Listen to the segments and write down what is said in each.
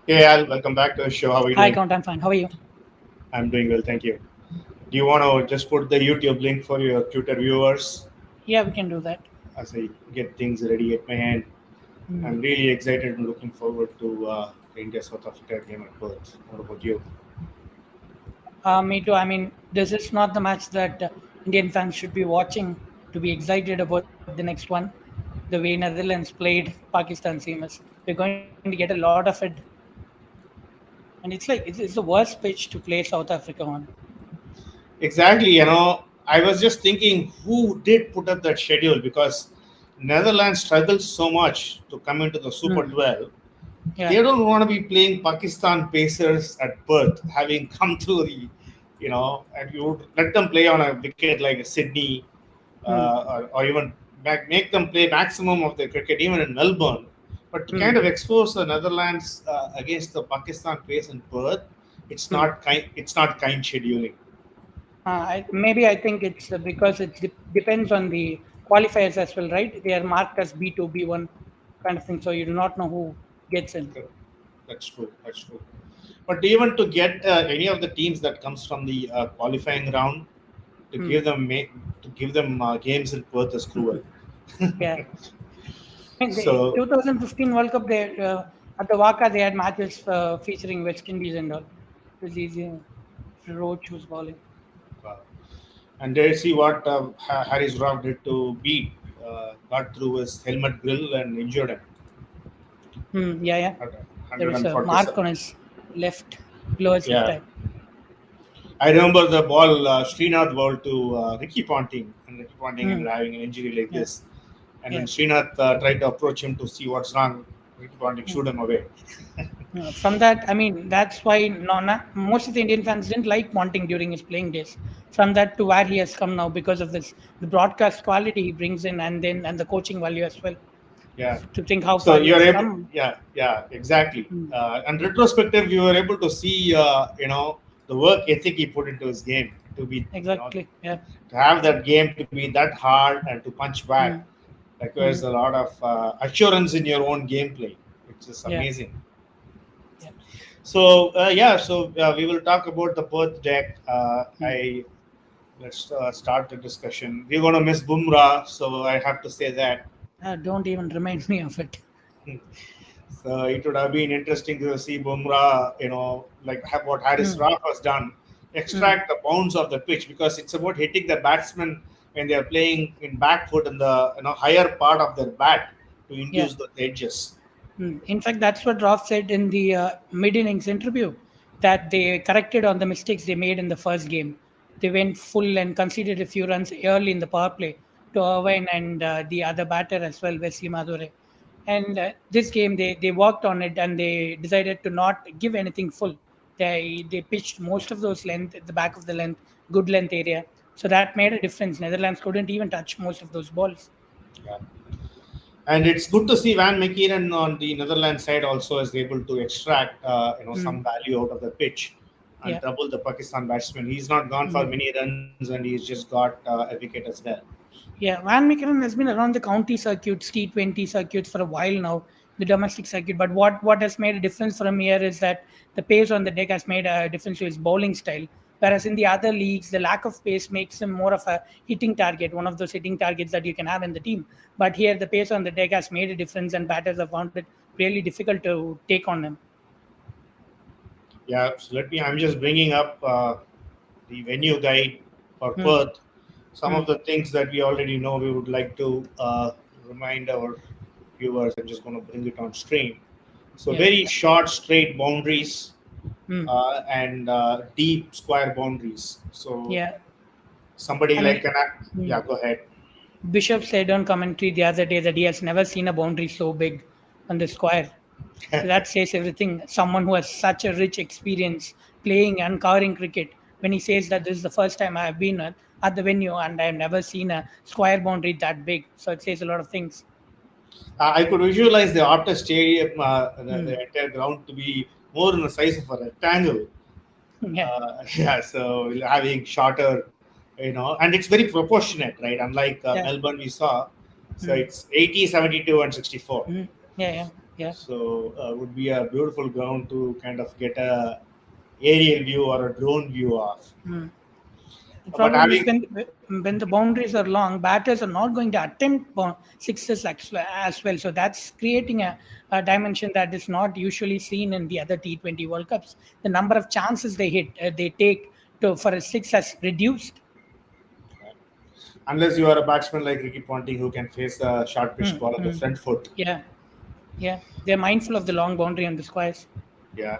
Hey Al, welcome back to the show. How are you Hi, doing? Count. I'm fine. How are you? I'm doing well, thank you. Do you want to just put the YouTube link for your Twitter viewers Yeah, we can do that. as I get things ready at my end? Mm. I'm really excited and looking forward to the India South Africa game at Perth. What about you? Me too. I mean, this is not the match that Indian fans should be watching to be excited about the next one. The way Netherlands played Pakistan seamless. We're going to get a lot of it. And it's the worst pitch to play South Africa on. Exactly, I was just thinking who did put up that schedule because Netherlands struggles so much to come into the Super Mm. 12. Yeah. They don't want to be playing Pakistan Pacers at Perth, having come through and you would let them play on a wicket like a Sydney, Mm. or even make them play maximum of their cricket even in Melbourne. But to kind Mm. of expose the Netherlands against the Pakistan pace in Perth, it's Mm. not kind. It's not kind scheduling. Maybe I think it's because it depends on the qualifiers as well, right? They are marked as B2, B1 kind of thing. So you do not know who gets in. That's true. That's true. But even to get any of the teams that comes from the qualifying round to Mm. give them games in Perth is cruel. Yeah. In the So 2015 World Cup, they at the Waka they had matches featuring West Indies and all. It was easy. Roach was bowling. uh, and there see what Harris Rock did to beat, got through his helmet grill and injured him Yeah, yeah. at There was a mark 147. on his left, below his left Yeah, eye. I remember the ball Srinath bowled to Ricky Ponting, and Ricky Ponting Hmm. ended having an injury like Yeah, this. And when yeah. Srinath tried to approach him to see what's wrong, Ricky Ponting Hmm. shoot him away. From that, I mean, that's why most of the Indian fans didn't like Ponting during his playing days. From that to where he has come now because of this, the broadcast quality he brings in, and the coaching value as well. Yeah. To think how So far he you're has able, come. yeah, exactly. Hmm. And retrospective, you were able to see, the work ethic he put into his game to be, Exactly. Yeah. to have that game to be that hard and to punch back Hmm. requires Hmm. a lot of assurance in your own gameplay, which is Yeah. amazing. Yeah. So we will talk about the Perth deck. Hmm. I Let's start the discussion. We're going to miss Bumrah, so I have to say that. Don't even remind me of it. So it would have been interesting to see Bumrah, like what Harris Hmm. Raff has done, Hmm. extract the bounds of the pitch because it's about hitting the batsman when they are playing in back foot in the higher part of their bat to Yeah. induce the edges. In fact, that's what Roth said in the mid innings interview that they corrected on the mistakes they made in the first game. They went full and conceded a few runs early in the power play to Irvine and the other batter as well, Wesley Madure. And this game, they worked on it and they decided to not give anything full. They pitched most of those length at the back of the length, good length area. So that made a difference. Netherlands couldn't even touch most of those balls. Yeah. And it's good to see Van McKeeren on the Netherlands side also is able to extract Mm, some value out of the pitch and yeah. trouble the Pakistan batsman. He's not gone for Mm. many runs and he's just got a wicket as well. Yeah, Van Meekeren has been around the county circuits, T20 circuits for a while now, the domestic circuit. But what has made a difference for him here is that the pace on the deck has made a difference to his bowling style. Whereas in the other leagues, the lack of pace makes him more of a hitting target, one of those hitting targets that you can have in the team. But here, the pace on the deck has made a difference, and batters have found it really difficult to take on him. Yeah, so I'm just bringing up the venue guide for Hmm. Perth. Some Hmm. of the things that we already know, we would like to remind our viewers. I'm just going to bring it on screen. So Yeah. very short, straight boundaries Hmm. and deep square boundaries. So Yeah. somebody I like mean, an hmm. yeah, go ahead. Bishop said on commentary the other day that he has never seen a boundary so big on the square. So that says everything. Someone who has such a rich experience playing and covering cricket, when he says that this is the first time I have been at the venue and I have never seen a square boundary that big. So it says a lot of things. I could visualize the Optus Stadium, Hmm. the entire ground to be more in the size of a rectangle. Yeah. Yeah, so having shorter, and it's very proportionate, right? Unlike Yeah. Melbourne, we saw. So Hmm. it's 80, 72, and 64. Hmm. Yeah. Yeah. Yeah. So would be a beautiful ground to kind of get a aerial view or a drone view of. Mm. The But problem is having when the boundaries are long, batters are not going to attempt sixes as well. So that's creating a dimension that is not usually seen in the other T20 World Cups. The number of chances they take for a six has reduced. unless you are a batsman like Ricky Ponting who can face a short pitch Mm, ball on the mm. front foot. Yeah, yeah. They're mindful of the long boundary on the squares. Yeah.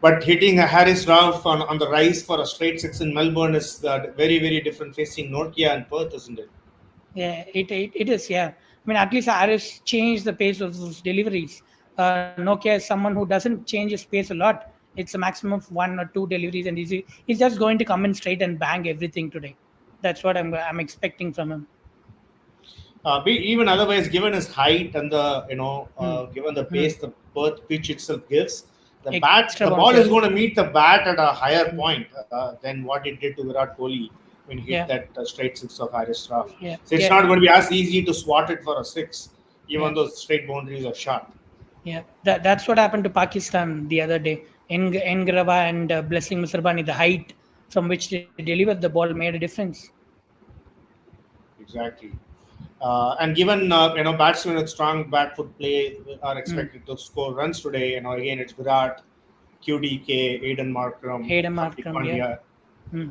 But hitting a Harris Ralph on the rise for a straight six in Melbourne is very, very different facing Nokia and Perth, isn't it? Yeah, it is. Yeah, I mean, at least Aris changed the pace of those deliveries. Nokia is someone who doesn't change his pace a lot. It's a maximum of one or two deliveries, and he's just going to come in straight and bang everything today. That's what I'm expecting from him. Even otherwise, given his height and Hmm. given the Hmm. pace the Perth pitch itself gives, Extra the bounce, ball yeah. is going to meet the bat at a higher Hmm. point than what it did to Virat Kohli when he hit Yeah, that straight six of Harris Ralph. yeah, So it's yeah, not going to be as easy to swat it for a six, yeah, even though straight boundaries are sharp. yeah. That's what happened to Pakistan the other day. Engrava and Blessing Musarbani, the height from which they delivered the ball made a difference. Exactly. And given batsmen with strong back foot play are Hmm. expected to score runs today, again it's Virat, QDK, Aiden Markram, Hayden Hardik Markram, yeah. Pandya. Hmm.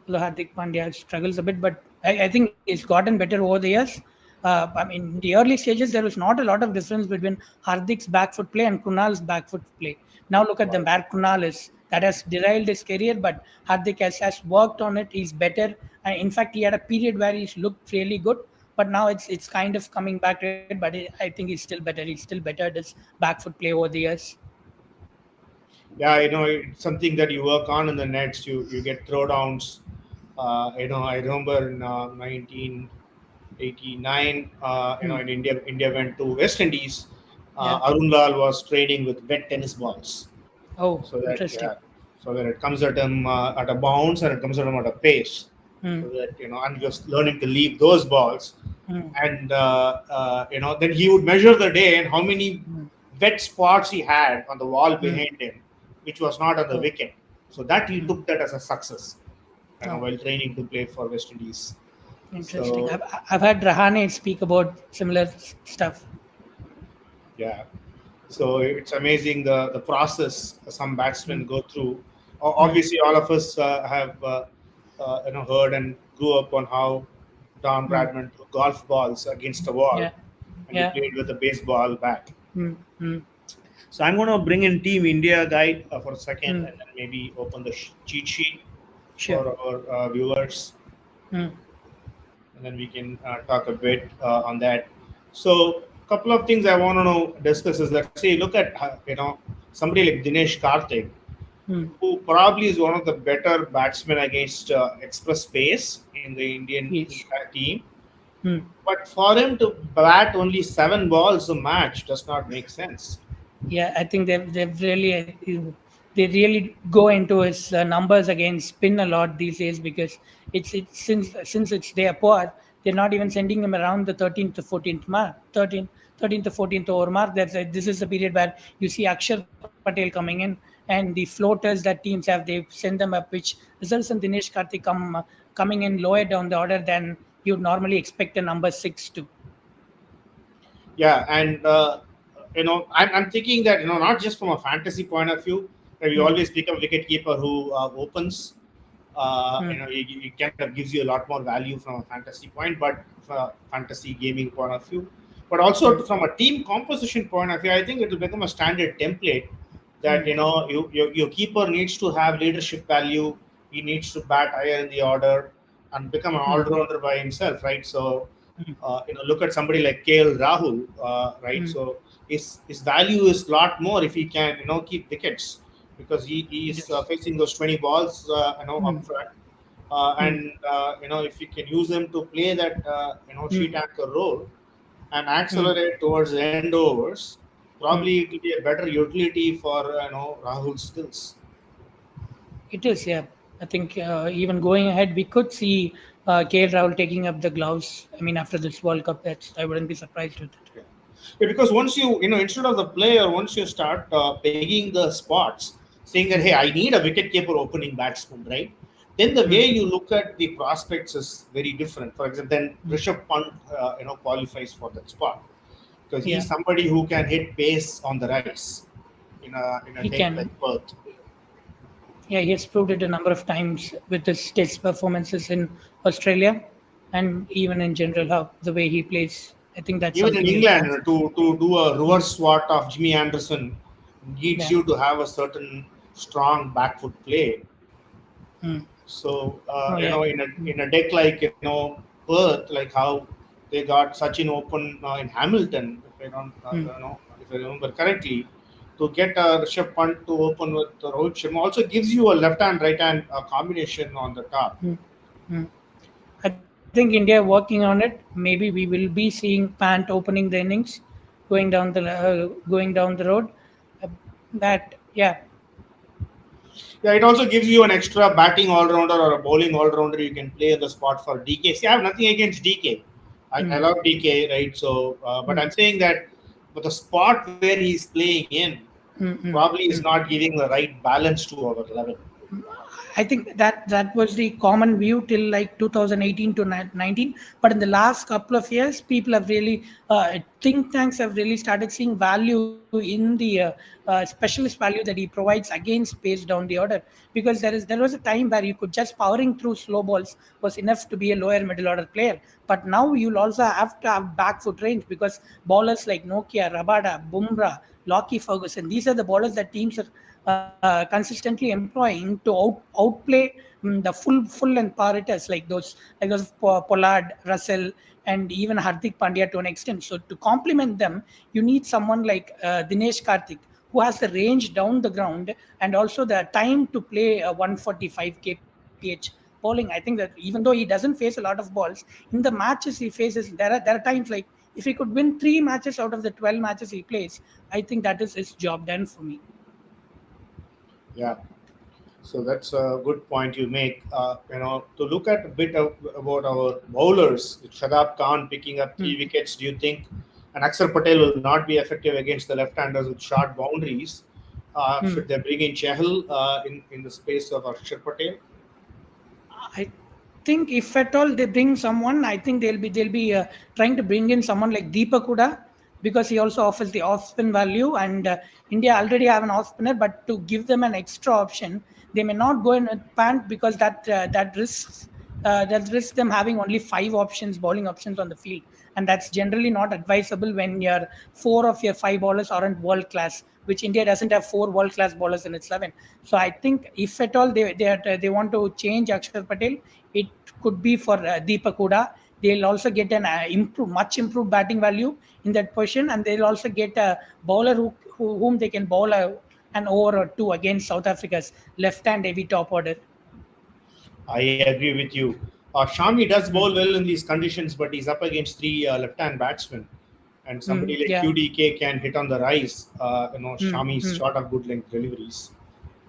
Although Hardik Pandya struggles a bit, but I think it's gotten better over the years. I mean, in the early stages, there was not a lot of difference between Hardik's back foot play and Kunal's back foot play. Now look at them Right. where Kunal is. That has derailed his career, but Hardik has worked on it. He's better. And in fact, he had a period where he's looked really good, but now it's kind of coming back to it. But I think he's still better. He's still better at his back foot play over the years. Yeah, it's something that you work on in the nets. You get throwdowns. I remember in 1989, Hmm. in India went to West Indies. Yeah. Arun Lal was training with wet tennis balls, Oh, so that interesting. yeah, so that it comes at him at a bounce and it comes at him at a pace, Hmm. so that and just learning to leave those balls, Hmm. and then he would measure the day and how many Hmm. wet spots he had on the wall Hmm. behind him, which was not on the Oh. wicket. So that he Hmm. took that as a success, Oh. while training to play for West Indies. Interesting. So I've had Rahane speak about similar stuff. yeah, so it's amazing the process some batsmen Mm, go through. mm, Obviously, all of us have heard and grew up on how Don mm. Bradman threw golf balls against a wall, Yeah, and he yeah. played with a baseball bat. Mm, mm, So I'm going to bring in Team India guide for a second, mm. and then maybe open the cheat sheet Sure. for our viewers, Mm, and then we can talk a bit on that. So, a couple of things I want to know discuss is that, say, look at somebody like Dinesh Karthik, mm. who probably is one of the better batsmen against express pace in the Indian Yes. team. Mm. But for him to bat only 7 balls a match does not make sense. Yeah, I think they've really they really go into his numbers against spin a lot these days because it's since it's they are poor, they're not even sending him around the 13th to 14th mark, 13th to 14th over mark. This is the period where you see Akshar Patel coming in, and the floaters that teams have, they send them up, which results in Dinesh Karthik coming in lower down the order than you'd normally expect a number six to. Yeah, and I'm thinking that not just from a fantasy point of view, that we Hmm. always pick a wicket keeper who opens. Hmm. It kind of gives you a lot more value from a fantasy point, but from a fantasy gaming point of view, but also Hmm. from a team composition point of view, I think it will become a standard template that Hmm. your keeper needs to have leadership value. He needs to bat higher in the order and become an Hmm. all-rounder by himself, right? So Hmm. look at somebody like KL Rahul, right? Hmm. So his value is a lot more if he can keep wickets, because he It is is. facing those 20 balls Hmm. up front, Hmm. and if you can use him to play that Hmm. sheet anchor role and Hmm. accelerate towards the end overs, Hmm. probably it will be a better utility for Rahul's skills. It is, yeah. I think even going ahead, we could see KL Rahul taking up the gloves. I mean, after this World Cup, I wouldn't be surprised with it. Yeah. Yeah, because once instead of the player, once you start pegging the spots, saying that, hey, I need a wicket keeper opening batsman, right? Then the way Mm, you look at the prospects is very different. For example, then mm. Rishabh Pant, qualifies for that spot because he's Yeah, somebody who can hit pace on the rise in a he deck like can. Perth. Yeah, he has proved it a number of times with his test performances in Australia and even in general, how the way he plays. I think that's Even in something we'll England, fancy. to do a Mm, reverse swat of Jimmy Anderson needs yeah. you to have a certain strong back foot play. Mm. So Oh, yeah. in Mm, a deck like Perth, like how they got Sachin open in Hamilton, if I don't mm, if I remember correctly, to get Rishabh Pant to open with Rohit Sharma also gives you a left hand right hand combination on the top. mm, mm. I think India working on it. Maybe we will be seeing Pant opening the innings, going down the road. Uh, that yeah. Yeah, it also gives you an extra batting all rounder or a bowling all rounder you can play in the spot for DK. See, I have nothing against DK. I Mm, love DK, right? So, but mm, I'm saying that, but the spot where he's playing in mm, mm, probably is mm. not giving the right balance to our level. I think that was the common view till like 2018 to 19. But in the last couple of years, people have really think tanks have really started seeing value in the specialist value that he provides against pace down the order. Because there was a time where you could just powering through slow balls was enough to be a lower middle order player. But now you'll also have to have back foot range because bowlers like Nokia, Rabada, Bumrah, Lockie Ferguson, these are the bowlers that teams are consistently employing to outplay the full and paraters like those Pollard, Russell, and even Hardik Pandya to an extent. So to complement them, you need someone like Dinesh Karthik who has the range down the ground and also the time to play 145 kph bowling. I think that even though he doesn't face a lot of balls in the matches he faces, there are times like if he could win 3 matches out of the 12 matches he plays, I think that is his job done for me. Yeah. So that's a good point you make. To look at a bit about our bowlers, with Shadab Khan picking up Hmm. 3 wickets, do you think and Axar Patel will not be effective against the left-handers with short boundaries? Hmm. Should they bring in Chahal in the space of Akshar Patel? I think if at all they bring someone, I think they'll be trying to bring in someone like Deepak Huda because he also offers the off spin value, and India already have an off spinner. But to give them an extra option, they may not go in with Pant because that risks them having only 5 options, bowling options on the field, and that's generally not advisable when your 4 of your 5 bowlers aren't world class. Which India doesn't have 4 world class bowlers in its 11. So I think if at all they want to change Akshar Patel, it could be for Deepak Huda. They'll also get an much improved batting value in that position, and they'll also get a bowler whom they can bowl an over or two against South Africa's left-hand heavy top order. I agree with you. Shami does Mm, bowl well in these conditions, but he's up against 3 left-hand batsmen, and somebody like yeah. QDK can hit on the rise. Mm, Shami's mm, short of good length deliveries.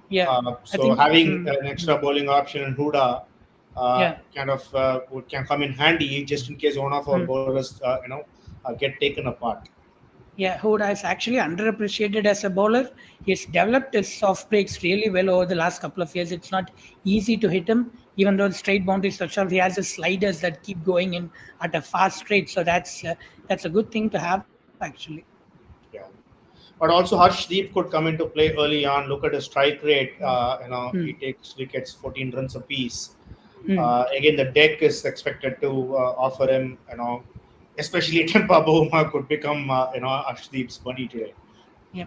yeah. I So think. having an extra bowling option in Huda Yeah. can come in handy just in case one of our Mm. bowlers get taken apart. Yeah, Huda is actually underappreciated as a bowler. He's developed his soft breaks really well over the last couple of years. It's not easy to hit him, even though the straight boundaries are short. He has his sliders that keep going in at a fast rate, so that's a good thing to have actually. Yeah. But also Harshdeep could come into play early on. Look at his strike rate. Mm, He takes wickets 14 runs apiece. mm, Again, the deck is expected to offer him, especially Tempa Bowma could become, Ashdeep's bunny today. yeah.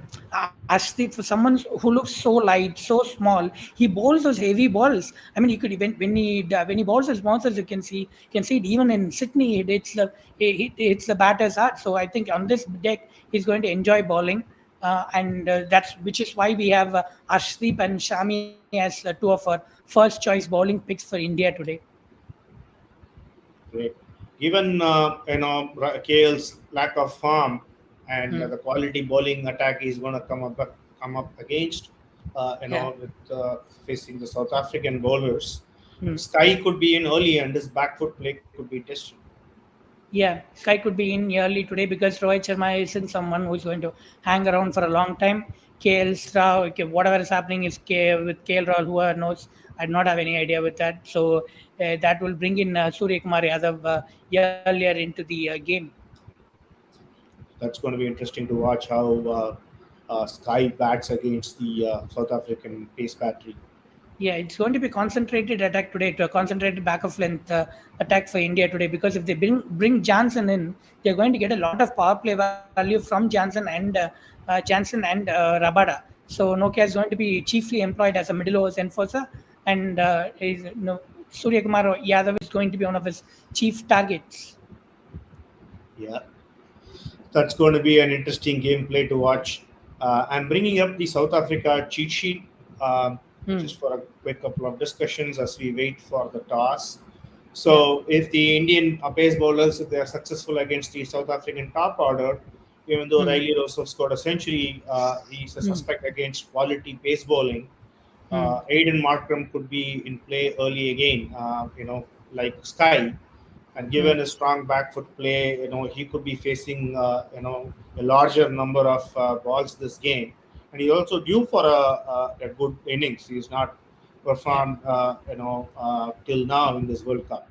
Ashdeep, for someone who looks so light, so small, he bowls those heavy balls. I mean, he could even when he bowls his bouncers, you can see it even in Sydney. It hits the batter's heart. So I think on this deck, he's going to enjoy bowling, and that's which is why we have Ashdeep and Shami as two of our first choice bowling picks for India today. Great. Given KL's lack of form and Hmm. the quality bowling attack he's going to come up against, Yeah. with facing the South African bowlers, Hmm. Sky could be in early and his back foot play could be tested. Yeah, Sky could be in early today because Rohit Sharma isn't someone who's going to hang around for a long time. KL Rao, okay, whatever is happening is with KL Rao, whoever knows, I do not have any idea with that. So that will bring in Surya Kumar Yadav earlier into the game. That's going to be interesting to watch how Sky bats against the South African pace battery. Yeah, it's going to be concentrated attack today, to a concentrated back of length attack for India today. Because if they bring Johnson in, they're going to get a lot of power play value from Johnson and Rabada. So Nokia is going to be chiefly employed as a middle overs enforcer, and Surya Kumar Yadav is going to be one of his chief targets. Yeah, that's going to be an interesting gameplay to watch. I'm bringing up the South Africa cheat sheet Hmm. just for a quick couple of discussions as we wait for the toss. Yeah. So, if the Indian pace bowlers, if they are successful against the South African top order, even though Hmm. Riley Rossouw scored a century, he's a Hmm. suspect against quality pace bowling. Hmm. Aiden Markram could be in play early again, like Sky. And Hmm. given his strong back foot play, he could be facing, a larger number of balls this game. And he's also due for a good innings. He's not Yeah. performed, till now in this World Cup.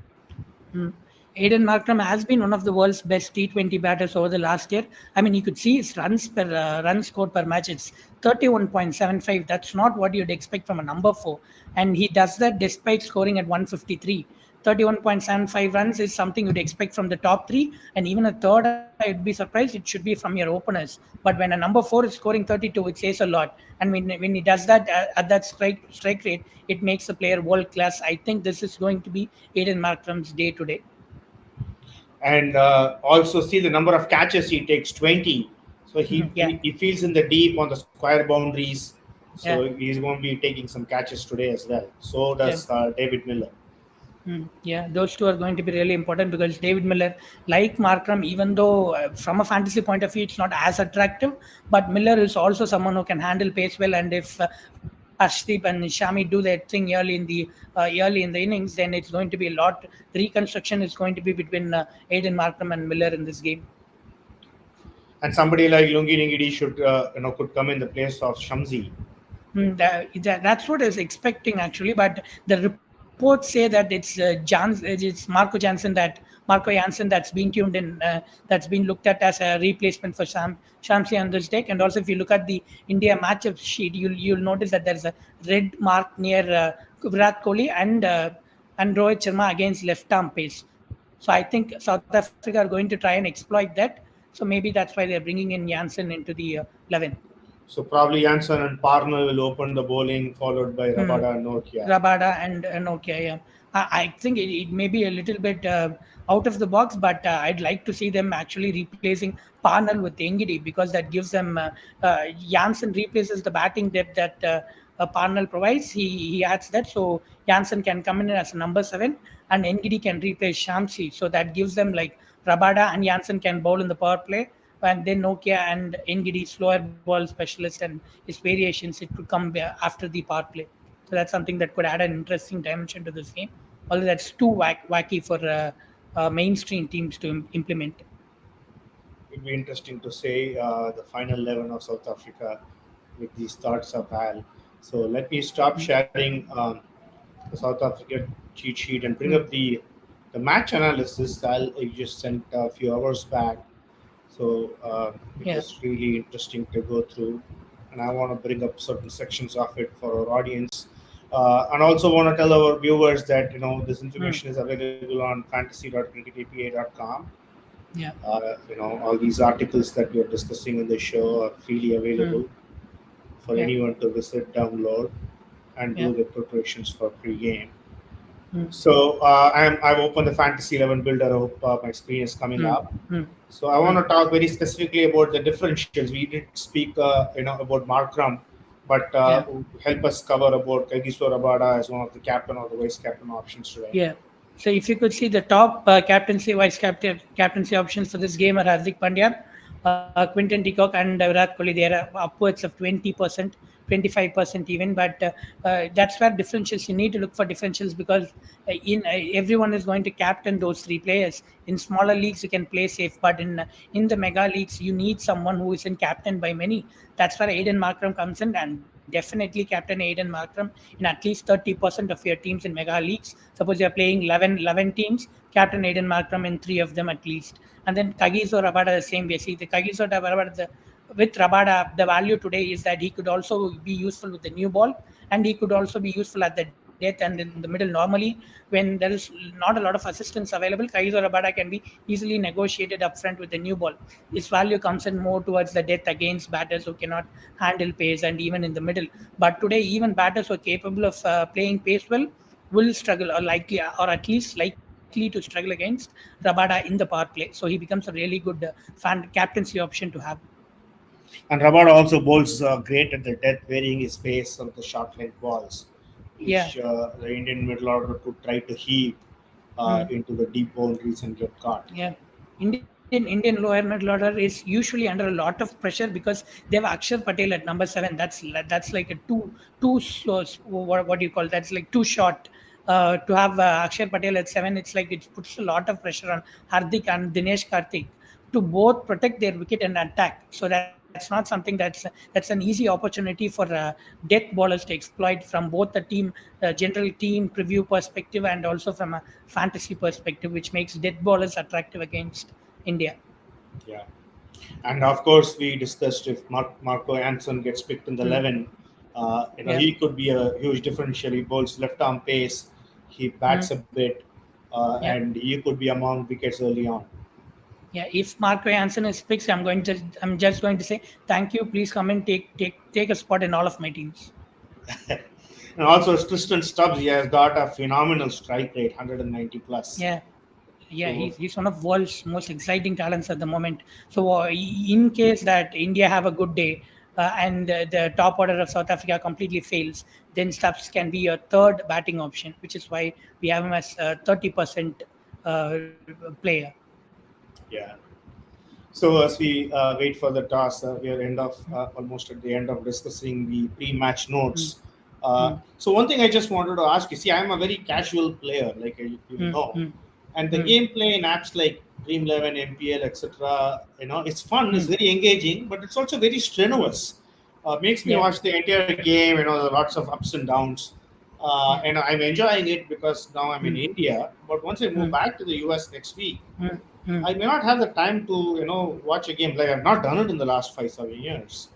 Mm. Aiden Markram has been one of the world's best T20 batters over the last year. I mean, you could see his run scored per match. It's 31.75. That's not what you'd expect from a number four. And he does that despite scoring at 153. 31.75 runs is something you'd expect from the top three. And even a third, I'd be surprised it should be from your openers. But when a number four is scoring 32, it says a lot. And when he does that at that strike rate, it makes the player world class. I think this is going to be Aiden Markram's day today. And also see the number of catches he takes, 20. So he, Yeah, he, he feels in the deep on the square boundaries. So yeah, he's going to be taking some catches today as well. So yeah. does David Miller. Yeah, those two are going to be really important because David Miller, like Markram, even though from a fantasy point of view it's not as attractive, but Miller is also someone who can handle pace well. And if Ashdeep and Shami do their thing early in the innings, then it's going to be a lot. The reconstruction is going to be between Aiden Markram and Miller in this game. And somebody like Lungi Ningidi should, could come in the place of Shamsi. That's what I was expecting actually, but the reports say that it's Marco Jansen that's being tuned in, that's been looked at as a replacement for Shamsi on this deck. And also, if you look at the India matchup sheet, you'll notice that there's a red mark near Virat Kohli and Rohit Sharma against left arm pace. So I think South Africa are going to try and exploit that. So maybe that's why they're bringing in Jansen into the 11. So probably Janssen and Parner will open the bowling, followed by Hmm. Rabada and Nokia. Rabada and Nokia. Yeah, I think it may be a little bit out of the box, but I'd like to see them actually replacing Parnell with Engidi because that gives them Janssen replaces the batting depth that Parnell provides. He adds that, so Janssen can come in as a number seven, and Engidi can replace Shamsi. So that gives them like Rabada and Janssen can bowl in the power play, and then Nokia and Engidi slower ball specialist and his variations. It could come after the power play. So that's something that could add an interesting dimension to this game. Although that's too wacky for mainstream teams to implement. It'd be interesting to say the final 11 of South Africa with these thoughts of Al. So let me stop sharing the South Africa cheat sheet and bring Mm. up the match analysis Al you just sent a few hours back. So it Yeah. was really interesting to go through, and I want to bring up certain sections of it for our audience, and also want to tell our viewers that this Mm. information is available on fantasy.cricketapa.com. Yeah. All these articles that we are discussing in the show are freely Mm. available for Yeah. anyone to visit, download, and Yeah. do the preparations for pre-game. Mm. So I've opened the Fantasy 11 Builder. I hope my screen is coming Mm. up. Mm. So I want Mm. to talk very specifically about the differentials. We did speak, about Markram, but Yeah. help us cover about Kagiso Rabada as one of the captain or the vice captain options today. Yeah. So if you could see the top captaincy, captaincy options for this game are Hardik Pandya, Quinton de Kock, and Virat Kohli. They are upwards of 20%. 25% even. But that's where differentials, you need to look for differentials, because in everyone is going to captain those three players. In smaller leagues you can play safe, but in the mega leagues you need someone who isn't captained by many. That's where Aiden Markram comes in, and definitely captain Aiden Markram in at least 30% of your teams in mega leagues. Suppose you're playing 11 teams, captain Aiden Markram in three of them at least. And then Kagiso Rabada the same way. See, the Kagiso Rabada, with Rabada, the value today is that he could also be useful with the new ball, and he could also be useful at the death and in the middle. Normally, when there is not a lot of assistance available, Kagiso Rabada can be easily negotiated up front with the new ball. His value comes in more towards the death against batters who cannot handle pace, and even in the middle. But today, even batters who are capable of playing pace well will struggle, or likely, or at least likely to struggle against Rabada in the power play. So he becomes a really good captaincy option to have. And Rabada also bowls great at the death, varying his pace on the short length balls, Yeah. which the Indian middle order could try to heave Mm. into the deep boundaries and get caught. Yeah, Indian lower middle order is usually under a lot of pressure because they have Akshar Patel at number seven. That's like a too slow. What do you call, that's like too short. To have Akshar Patel at seven, it's like it puts a lot of pressure on Hardik and Dinesh Karthik to both protect their wicket and attack. So that's not something that's an easy opportunity for death bowlers to exploit from both the team general team preview perspective and also from a fantasy perspective, which makes death bowlers attractive against India. Yeah. And of course, we discussed if Marco Anson gets picked in the Mm. 11, Yeah. he could be a huge differential. He bowls left arm pace, he bats Mm. a bit, Yeah. and he could be among wickets early on. Yeah. If Marco Jansen is picked, I'm just going to say thank you. Please come and take a spot in all of my teams. And also, Tristan Stubbs, he has got a phenomenal strike rate, 190 plus. Yeah. Yeah, So, he's one of world's most exciting talents at the moment. So, in case that India have a good day and the top order of South Africa completely fails, then Stubbs can be a third batting option, which is why we have him as a 30% uh, player. yeah. So as we wait for the toss, we are almost at the end of discussing the pre-match Mm, notes. mm, So one thing I just wanted to ask you, see, I'm a very casual player, like you mm, know, mm, and the mm, gameplay in apps like Dream 11, MPL, etc. It's fun, it's mm. very engaging, but it's also very strenuous. Makes me Yeah, watch the entire game. There are lots of ups and downs, yeah. and I'm enjoying it because now I'm in Mm, India. But once I move mm, back to the US next week, mm, mm. I may not have the time to watch a game. Like I've not done it in the last 5 7 years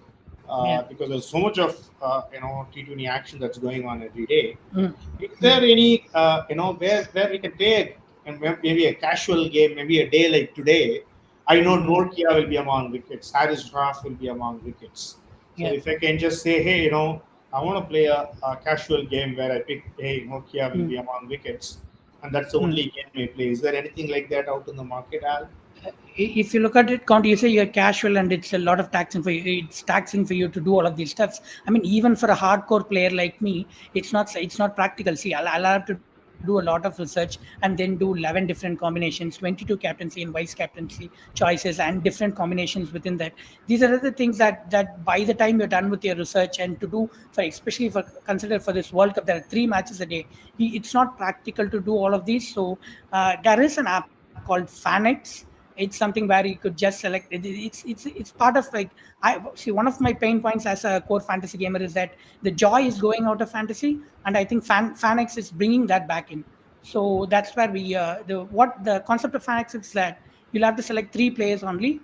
Yeah. because there's so much of T20 action that's going on every day. Mm, Is there mm. any where we can take and maybe a casual game, maybe a day like today? I know Mm. Norkia will be among wickets, Harris Raff will be among wickets. So Yeah. if I can just say, hey, I want to play a casual game where I pick, hey, Nokia will Mm, be among wickets, and that's the mm. only game I play. Is there anything like that out in the market, Al? If you look at it, count, you say you're casual and it's a lot of taxing for you. It's taxing for you to do all of these stuffs. I mean, even for a hardcore player like me, it's not practical. See, I'll have to do a lot of research and then do 11 different combinations, 22 captaincy and vice captaincy choices, and different combinations within that. These are the things that by the time you're done with your research and to do for, especially for, consider for this World Cup, there are 3 matches a day. It's not practical to do all of these. So there is an app called Fanex. It's something where you could just select it's part of, like, I see, one of my pain points as a core fantasy gamer is that the joy is going out of fantasy, and I think Fanex is bringing that back in. So that's where we the concept of Fanex is that you'll have to select 3 players only.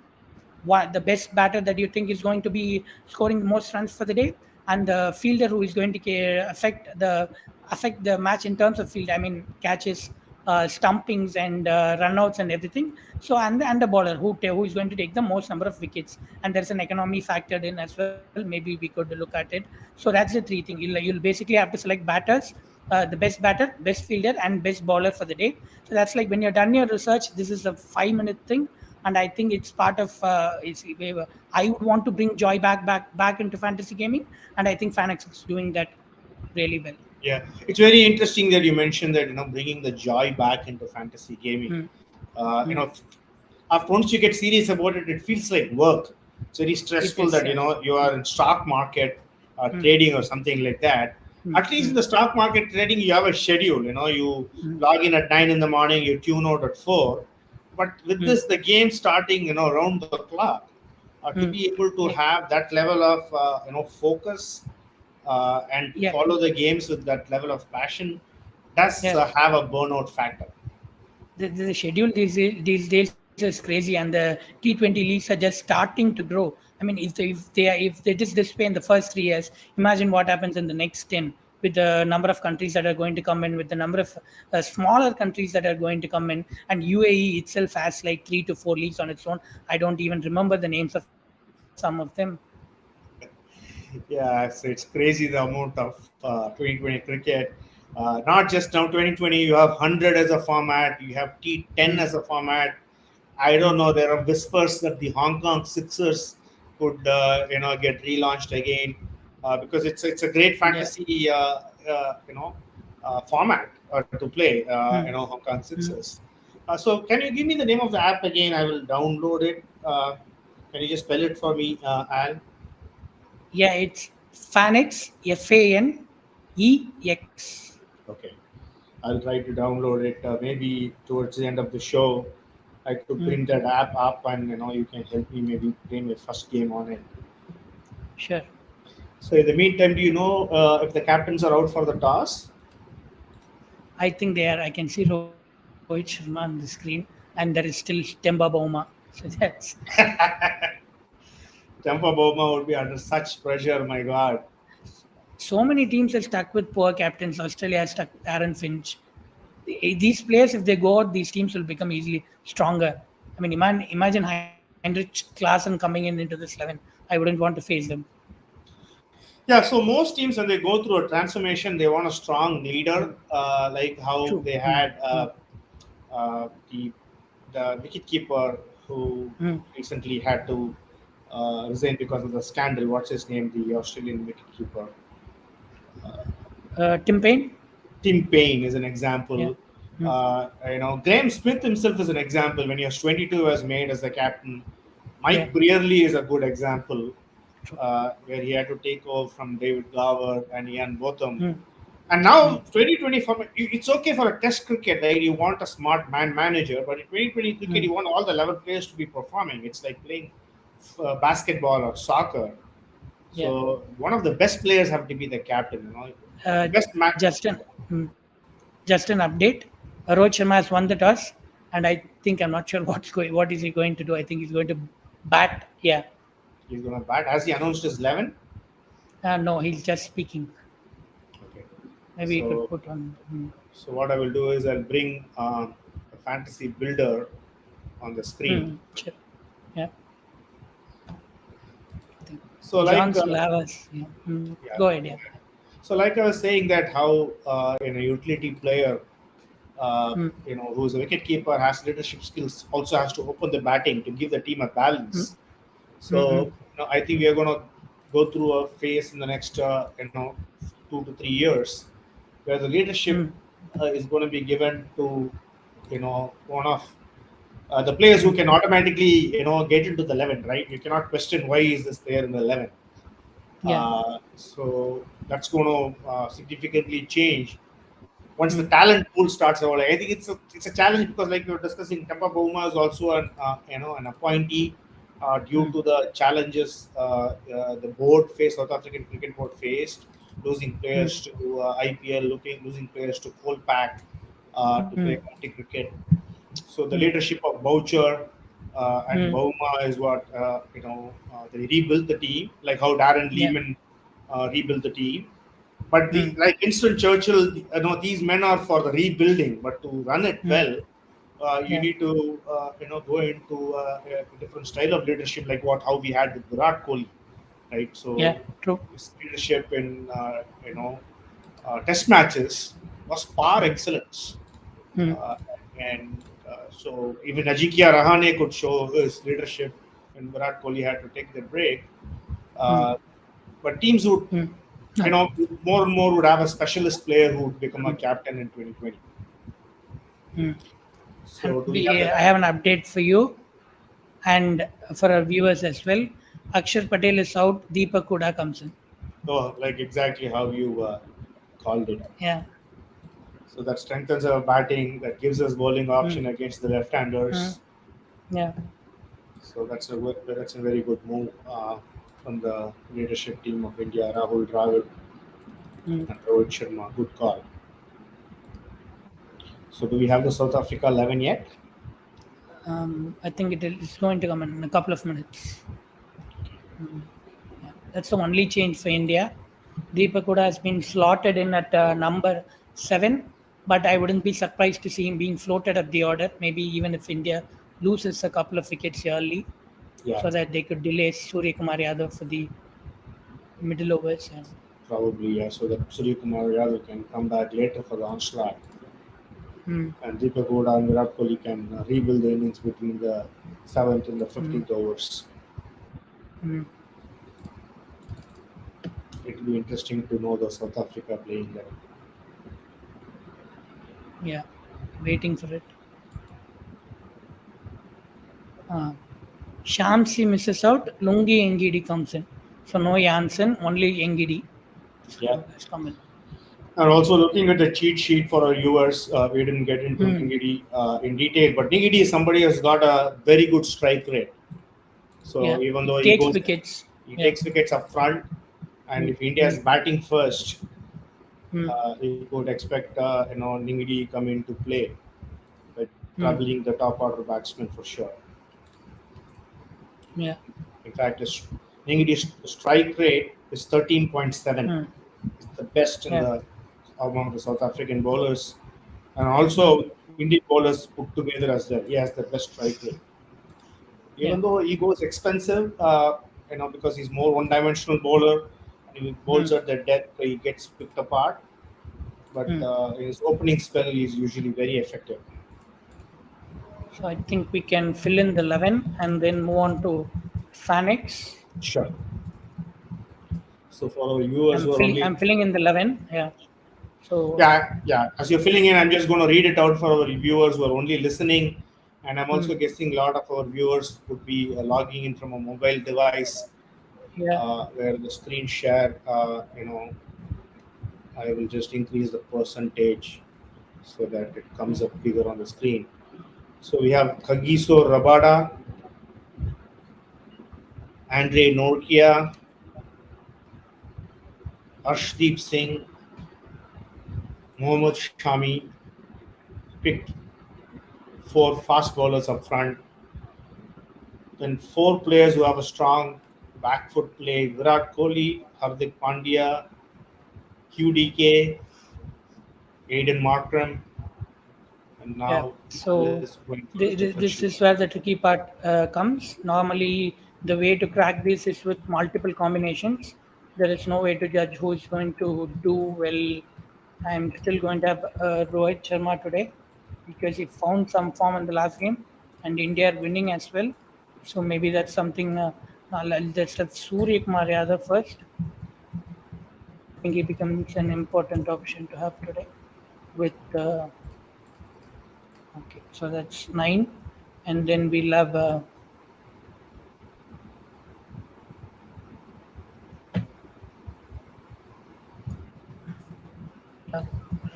One, the best batter that you think is going to be scoring the most runs for the day, and the fielder who is going to affect the match in terms of field. I mean, catches, stumpings, and runouts and everything. So, and the bowler who is going to take the most number of wickets, and there's an economy factored in as well. Maybe we could look at it. So that's the 3 thing. You'll basically have to select batters, the best batter, best fielder, and best bowler for the day. So that's like when you're done your research, this is a 5 minute thing, and I think it's part of. I would want to bring joy back into fantasy gaming, and I think Fanex is doing that really well. Yeah, it's very interesting that you mentioned that bringing the joy back into fantasy gaming. Mm, Uh, you mm. know, after once you get serious about it, it feels like work. It's very It stressful is, that you are in stock market trading or something like that. At least in the stock market trading, you have a schedule. You log in at 9 in the morning, you tune out at 4. But with this, the game starting, around the clock, to be able to Yeah. have that level of, focus and Yeah. follow the games with that level of passion does Yeah. have a burnout factor. The schedule these days is crazy, and the T20 leagues are just starting to grow. I mean, if it is this way in the first 3 years, imagine what happens in the next 10, with the number of countries that are going to come in, with the number of smaller countries that are going to come in, and UAE itself has like 3 to 4 leagues on its own. I don't even remember the names of some of them. Yeah, so it's crazy the amount of 2020 cricket. Not just now 2020, you have 100 as a format, you have T10 as a format. I don't know. There are whispers that the Hong Kong Sixers could, get relaunched again because it's a great Yeah. fantasy, format to play. Hong Kong Mm. Sixers. So, can you give me the name of the app again? I will download it. Can you just spell it for me, Al? Yeah, it's Fanex, Fanex. Okay. I'll try to download it. Maybe towards the end of the show, I could bring that app up, and you can help me maybe play my first game on it. Sure. So in the meantime, do you know if the captains are out for the toss? I think they are. I can see Rohit Sharma on the screen, and there is still Temba Boma. So that's Tampa Boma would be under such pressure. My God. so many teams are stuck with poor captains. Australia has stuck with Aaron Finch. These players, if they go out, these teams will become easily stronger. I mean, imagine Heinrich Klaasen coming in into this 11. I wouldn't want to face them. Yeah. So most teams, when they go through a transformation, they want a strong leader, like how True. they had the wicket keeper who recently had to resign because of the scandal. What's his name? The Australian wicket keeper. Tim Payne? Tim Payne is an Yeah. example. Mm. Graham Smith himself is an example. When he was 22, was made as the captain. Yeah. Mike Brearley is a good example, True. where he had to take over from David Glover and Ian Botham. Mm. And now 2020 format, it's okay for a test cricket, right? You want a smart man manager, but in 2020 cricket, you want all the 11 players to be performing. It's like playing basketball or soccer. Yeah. So one of the best players have to be the captain. Uh, Best man. Justin, just an update. Rohit Sharma has won the toss, and I think I'm not sure what is he going to do. I think he's going to bat. Yeah. He's going to bat. Has he announced his 11? No, he's just speaking. Okay. Maybe he could So, put on. so what I will do is I'll bring a fantasy builder on the screen. Sure. Yeah. So like, John Sulavas. Yeah. yeah. Go ahead. Yeah. So like I was saying that how a utility player, Mm. who's a wicket keeper, has leadership skills, also has to open the batting to give the team a balance. So Mm-hmm. I think we are going to go through a phase in the next 2 to 3 years where the leadership is going to be given to one of the players who can automatically get into the 11, right? You cannot question why is this player in the 11. Yeah. So that's going to significantly change once the talent pool starts evolving. I think it's a challenge because, like we were discussing, Tampa Boma is also an appointee due to the challenges the board faced, South African Cricket Board faced, losing players to IPL, losing players to Kolpak to play county cricket. So the leadership of Boucher and Bauma is what they rebuilt the team, like how Darren Yeah. Lehman rebuilt the team. But like Winston Churchill, these men are for the rebuilding. But to run it well, you Yeah. need to go into a different style of leadership, like how we had with Virat Kohli, right? So Yeah. True. his leadership in test matches was par excellence. Mm. Uh, and so even Ajinkya Rahane could show his leadership when Virat Kohli had to take the break. Mm. Uh, but teams would, Mm. more and more would have a specialist player who would become a captain in 2020. Mm. So do we have I that? have an update for you and for our viewers as well. Akshar Patel is out. Deepak Huda comes in. Oh, like exactly how you called it. Yeah. So that strengthens our batting. That gives us bowling Mm. option against the Mm. left-handers. Yeah. So that's a very good move from the leadership team of India. Rahul Dravid Mm. and Rohit Sharma. Good call. So do we have the South Africa 11 yet? I think it's going to come in a couple of minutes. Mm. Yeah. That's the only change for India. Deepak Huda has been slotted in at number 7, but I wouldn't be surprised to see him being floated up the order, maybe even if India loses a couple of wickets early, Yeah, so that they could delay Surya Kumar Yadav for the middle overs. And probably. Yeah, so that Surya Kumar Yadav can come back later for the onslaught, mm, and Deepak Huda and Virat Kohli can rebuild the innings between the 7th and the mm, 15th overs. mm, It will be interesting to know the South Africa playing there. yeah, waiting for it. Uh, Shamsi misses out. Lungi Engidi comes in. So no Jansen, only Engidi. Yeah. So that's coming. And also looking at the cheat sheet for our viewers, we didn't get into Mm, Ningidi in detail, but Ningidi is somebody who's got a very good strike rate. yeah, So even it though takes wickets. he Yeah. takes wickets up front, and Mm, if India is mm, batting first, mm, you could expect Ningidi come into play by mm, troubling the top order batsman for sure. yeah. In fact, Ningidi's strike rate is 13.7. Mm, It's the best in yeah. the among the South African bowlers, and also Indian bowlers put together as well. He has the best strike rate. Yeah. Even though he goes expensive, because he's more one-dimensional bowler, and he bowls Mm, at the depth, he gets picked apart. But mm. his opening spell is usually very effective. So I think we can fill in the 11 and then move on to Phoenix. Sure. So for our viewers who are I'm only filling in the 11. Yeah. So yeah, as you're filling in, I'm just going to read it out for our viewers who are only listening, and I'm mm, also guessing a lot of our viewers would be logging in from a mobile device yeah. where the screen share, I will just increase the percentage so that it comes up bigger on the screen. So we have Kagiso Rabada, Andre Norkia, Arshdeep Singh, Mohammad Shami picked four fast bowlers up front. Then four players who have a strong back foot play: Virat Kohli, Hardik Pandya, QDK, Aiden Markram, and Yeah. now So let's go into the this differential. is where the tricky part comes. Normally, the way to crack this is with multiple combinations. There is no way to judge who is going to do well. I'm still going to have Rohit Sharma today because he found some form in the last game and India are winning as well. So maybe that's something. I'll just have Surya Kumar Yadav first. I think he becomes an important option to have today with okay, so that's 9, and then we'll have uh,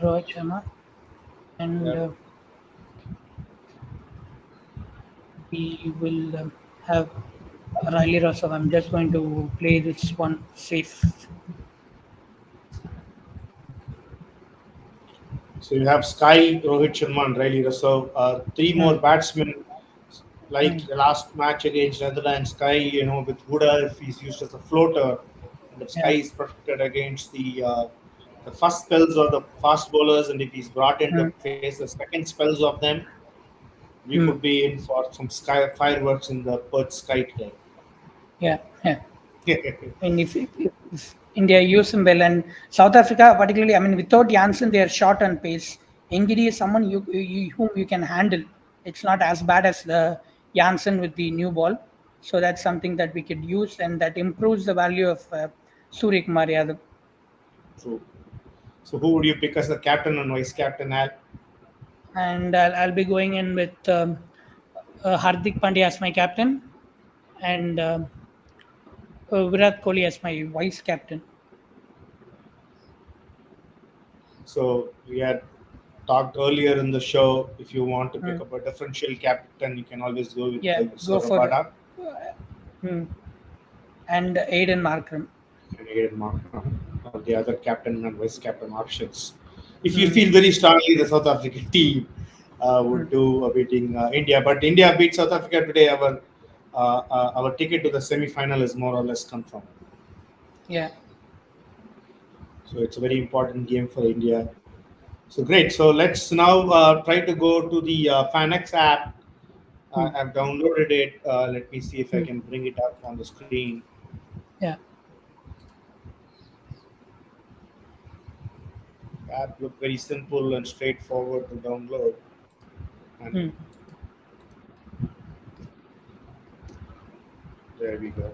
Rohit Sharma, and Yeah. we will have Riley Rossov. I'm just going to play this one safe. So you have Sky, Rohit Sharma, and Riley Russell. Three more Hmm, batsmen, hmm, like the last match against Netherlands. Sky, with Huda, if he's used as a floater, and if Sky yeah, is protected against the first spells of the fast bowlers, and if he's brought in to hmm, face the second spells of them, we could hmm, be in for some sky fireworks in the Perth sky today. yeah, yeah. And if India use him well, and South Africa particularly, I mean, without Janssen, they are short on pace. Ngidi is someone whom you can handle. It's not as bad as the Janssen with the new ball, so that's something that we could use, and that improves the value of Surya Kumar Yadav. So, so who would you pick as the captain and vice captain, Al? And I'll be going in with Hardik Pandya as my captain, and Virat Kohli as my vice captain. So we had talked earlier in the show. If you want to pick Mm. up a differential captain, you can always go with Yeah, Yusuf go for Rabada mm. and Aiden Markram. and Aiden Markram, or the other captain and vice captain options. If you Mm. feel very strongly, the South African team would Mm. do beating India, but India beat South Africa today. Our ticket to the semi-final is more or less confirmed. Yeah. So it's a very important game for India. So great. So let's now try to go to the FanX app. Mm. I've downloaded it. Let me see if I Mm. can bring it up on the screen. Yeah. App look very simple and straightforward to download. And Mm. there we go.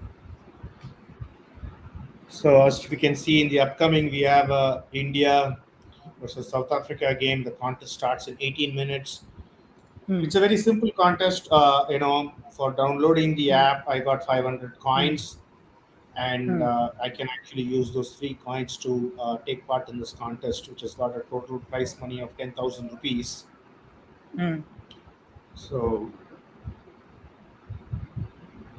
So as we can see in the upcoming, we have India versus South Africa game. The contest starts in 18 minutes. Mm. It's a very simple contest. For downloading the Mm. app, I got 500 Mm. coins, and Mm. I can actually use those free coins to take part in this contest, which has got a total prize money of 10,000 rupees. Mm. So,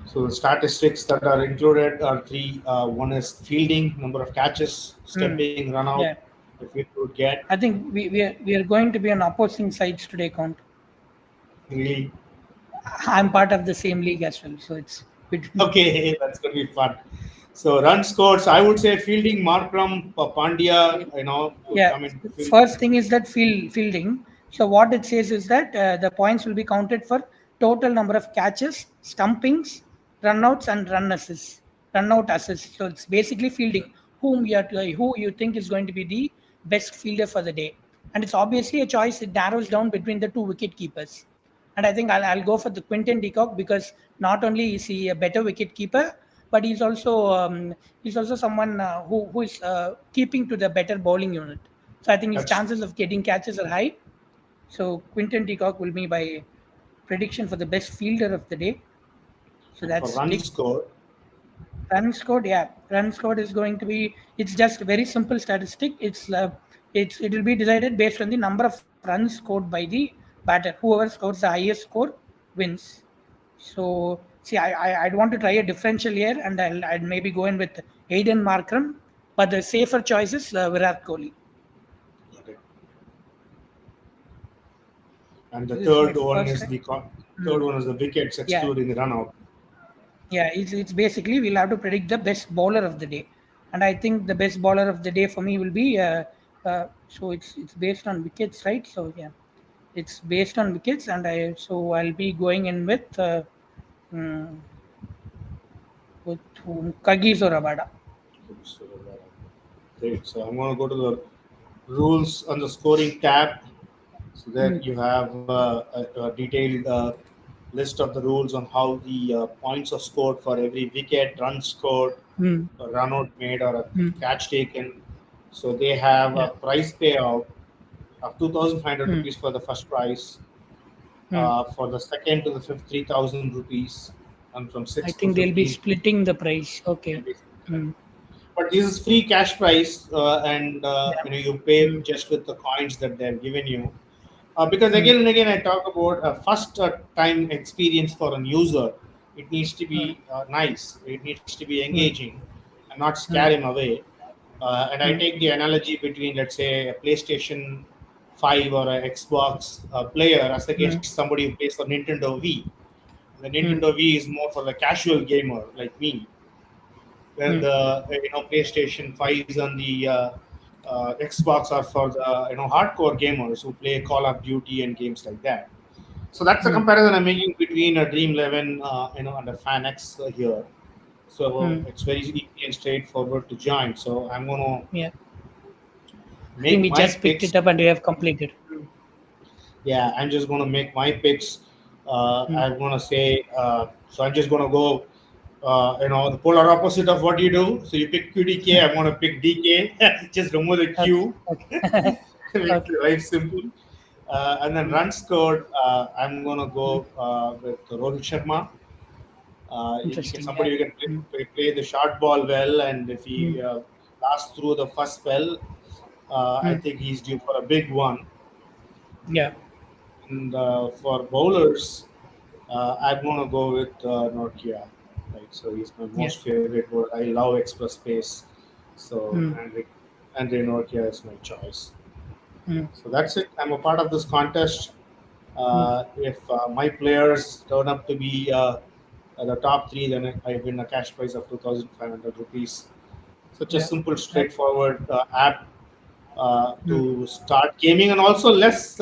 so the statistics that are included are three. One is fielding, number of catches, Mm. stepping, run out, Yeah. if you would get. I think we are going to be on opposing sides today, Count. Really, I'm part of the same league as well, so it's between. okay, that's going to be fun. So run scores, I would say fielding, Markram, Pandya, would Yeah, come into field. first thing is that fielding. So what it says is that the points will be counted for total number of catches, stumpings, runouts, and run out assists. So it's basically fielding. Who you think is going to be the best fielder for the day, and it's obviously a choice. It narrows down between the two wicket keepers. And I think I'll go for the Quinton de Kock because not only is he a better wicket keeper, but he's also someone who is keeping to the better bowling unit. So I think his That's chances of getting catches are high. So Quinton de Kock will be my prediction for the best fielder of the day. So and for that's run tick. score, Run scored, yeah. Run scored is going to be. It's just a very simple statistic. It will be decided based on the number of runs scored by the batter. Whoever scores the highest score wins. So see, I'd want to try a differential here, and I'd maybe go in with Aiden Markram, but the safer choice is Virat Kohli. okay. And the So this is my third one first is try. third Hmm. one is the wickets Yeah, excluding the run out. yeah. It's basically we'll have to predict the best bowler of the day, and I think the best bowler of the day for me will be. So it's based on wickets, right? So yeah, it's based on wickets, and I'll be going in mm, with whom? Kagiso Rabada. So, great. So I'm going to go to the rules on the scoring tab. So there Mm, you have a detailed list of the rules on how the points are scored for every wicket, run scored, mm, a run out made, or a mm, catch taken. So they have yeah. a prize payout of 2,500 Mm, rupees for the first prize, mm. for the second to the fifth 3,000 rupees, and from I 6th to think they'll be 15th. splitting the price. Okay. Mm, But this is free cash price, and yeah. you pay Mm, just with the coins that they've given you. Because mm, again and again, I talk about a first time experience for an user. It needs to mm, be nice. It needs to be mm, engaging, and not scare mm, him away. And I mm, take the analogy between, let's say, a PlayStation 5 or a Xbox player as mm, against somebody who plays for Nintendo Wii. The mm, Nintendo Wii is more for the casual gamer like me, where mm, the PlayStation 5s and the Xbox are for the hardcore gamers who play Call of Duty and games like that. So that's the mm, comparison I'm making between a Dream 11 and a Fan X here. So mm. it's very easy and straightforward to join. So I'm gonna Yeah. I think make we my just picked picks. it up and we have completed. Yeah, I'm just gonna make my picks. Mm. I'm gonna say so. I'm just gonna go. The polar opposite of what you do. So you pick QDK. I'm gonna pick DK. Just remove the Okay. Q. Okay. Makes Okay. the life simple. And then Mm. run scored. I'm gonna go with Rohit Sharma. You can Interesting. Yeah. somebody who can Mm. play the short ball well, and if Mm. he lasts through the first spell, I Mm. think he's due for a big one. Yeah. And for bowlers, I'm going to go with Nokia. Right, so he's my Yeah. most favorite word. I love express space. So Mm. Andre Nokia is my choice. Mm. So that's it. I'm a part of this contest. Mm. If my players turn up to be the top three, then I win a cash prize of 2,500 rupees. Such a Yeah. simple, That. straightforward app Mm. to start gaming, and also less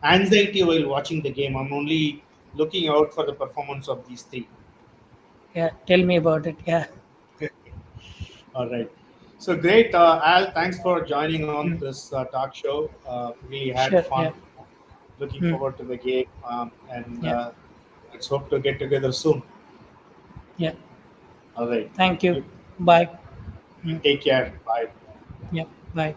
anxiety while watching the game. I'm only looking out for the performance of these three. Yeah. Tell me about it. Yeah. All right. So great, Al. Thanks for joining on Mm. this talk show. Really had Sure. fun. Yeah. Looking Mm. forward to the game, and Yeah. let's hope to get together soon. Yeah. All right. Thank you. You Bye. Mm. take care. Bye. Yeah. Bye.